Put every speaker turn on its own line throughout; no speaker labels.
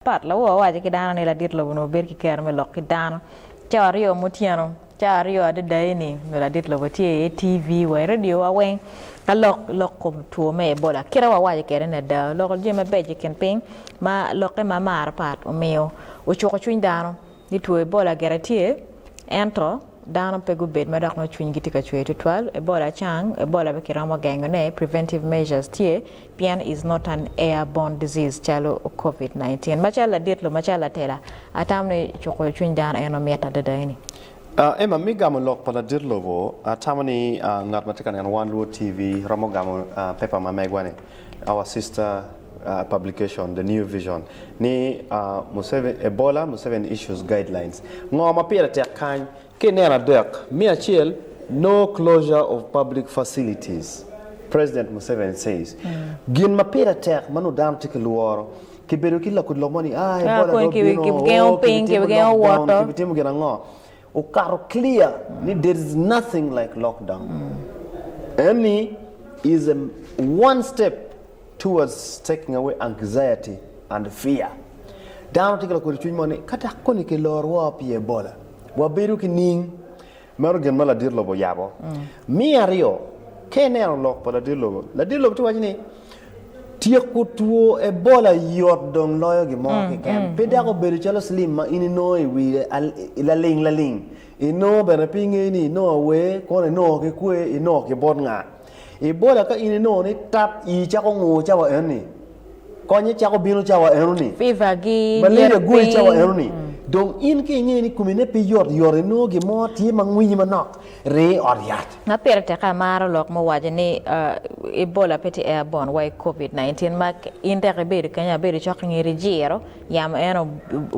Pat la wo wa ke dano ne la dit lo no ber ki ker me lok ki dano cha rio mutiano cha rio ade dai ni me la dit lo tie TV wa radio wa wen ka lok ko to me Ebola kira wa ke ne da lo je me beje ken ping ma lok ma mar pat o meo o choko chuin dano ni to Ebola garantie entro dano pe gubet ma dak no chuin giti ka chwe to 12 Ebola chang Ebola be kiramo gango ne preventive measures tie pian is not an airborne disease chalo COVID-19 machala dit lo machala tela atam ne choko chuin dano eno meta de dai ni
Emma mi gamo Lok Pa dir lo bo atamani ngat matikan en one road TV ramo gamo paper ma megwane our sister publication the new vision ni Museveni Ebola Museveni issues guidelines ngoma pira te kan kenera dek mi achiel no closure of public facilities President Museveni says gin ma pira te manu dam tikluoro kibedo kila kudlomoni Ebola
do bino water
kibitimu gena ngo ukaro clear ni there is nothing like lockdown any is one step towards taking away anxiety and fear down tikala ko chuny moni kata koni ke lor wa pi Ebola wa beru ki ning maro gen mala dir lobo yabo mi ario kene Lok Pa la dir lobo to wajini tieko tuo Ebola yot dong loyo gi mo ke kem peda ko beru chalo slim ma ini no wi la ling ino bena pinge ni no we ko no ke kwe ino ke bod nga Ebola ka ini no ni tap i cha ko ngo cha wa eni ko ni cha ko binu cha wa eni
fever gi
malaria gu cha wa eni donc in ke ni ni kumine pe yor no gi mo ti mangwi ma nok re oriat
na perte ka maro lok mo wajani Ebola peti airborne why COVID-19 mak inter be kanya be chok ngiri jiro yam eno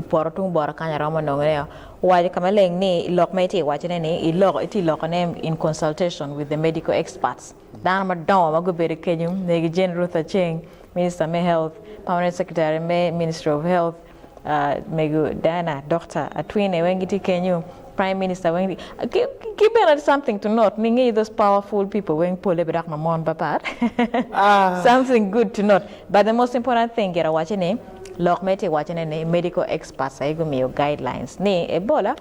portung bor kanya ramo no ne waje kamaleng ni lok meti wajane ni iti lok ne in consultation with the medical experts dan ma daw ma go be kenyum ne general Cheng Minister of Health Permanent Secretary Minister of Health Megu Dana Doctor Atwine Wengiti Kenyu Prime Minister Wengi give me something to note ningi those powerful people when pull bedak na mon bapat something good to note but the most important thing get watching lok meti watching ne medical experts ay go guidelines ni Ebola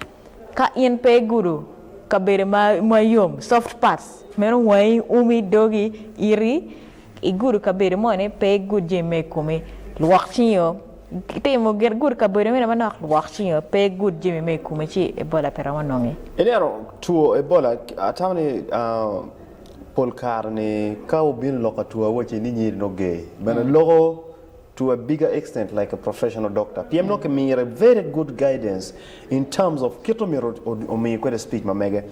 ka in pe guru ka bere ma yom soft parts meron way umi dogi iri iguru ka bere mo ne pe good je me kumi luwaktin yo temo ger gur ka bere mena manak waxi pe good jimi me kuma ci Ebola pera wanongi
enero tuo Ebola atawni polkar ni kaw bin loka tuo wache ni nyiri no ge bana logo to a bigger extent like a professional doctor PM no ke mire very good guidance in terms of kitomiro o me ko speak ma mege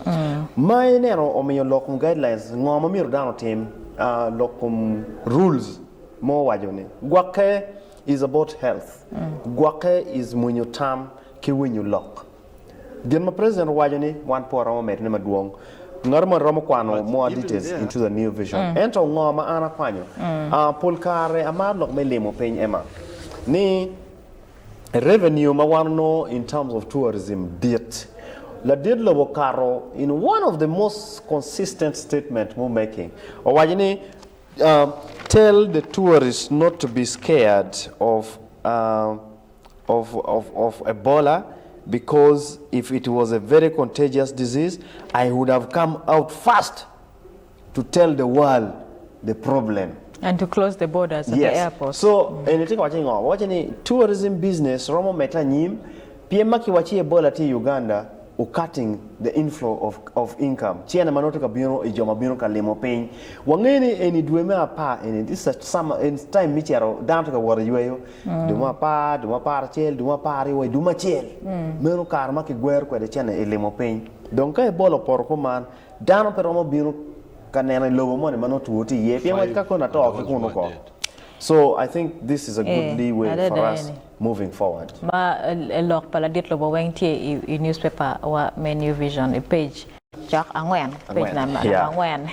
ma enero o me lokum guidelines ngoma miro down team lokum rules mo wajone Gwoke is about health. Gwoke is when you tam ke when you lock. Gen ma president wajani one por ramo met ne maduong. Ngarma ramo kwano more details into the new vision. Ento ngoma ana kwanyo. Polkare amar lok me lemo peny ema. Ni revenue ma wano in terms of tourism diet. La did lobo karo in one of the most consistent statement we're making. O wajani tell the tourists not to be scared of Ebola because if it was a very contagious disease, I would have come out fast to tell the world the problem.
And to close the borders at the airport.
So, anything watching tourism business, Romo Meta Nyim, PMaki wachi Ebola ti Uganda, cutting the inflow of income. Chiana manoto ka biro ijoma biro ka lemo pay. Wangeni eni dueme apa eni this summer in time michero down to ka wara yueyo. Duma pa chel, duma pa riwe, duma chel. Meno karma ki gwer kwa de chiana lemo pay. Donc Ebola porko man down per romo biro ka nena lobo mo ne manoto woti ye. Pia ka kona to ka kuno ko. So I think this is a good leeway for us moving forward.
Ma Lok Pa la dit lobo wengti i newspaper wa New Vision a page jak angwen page na angwen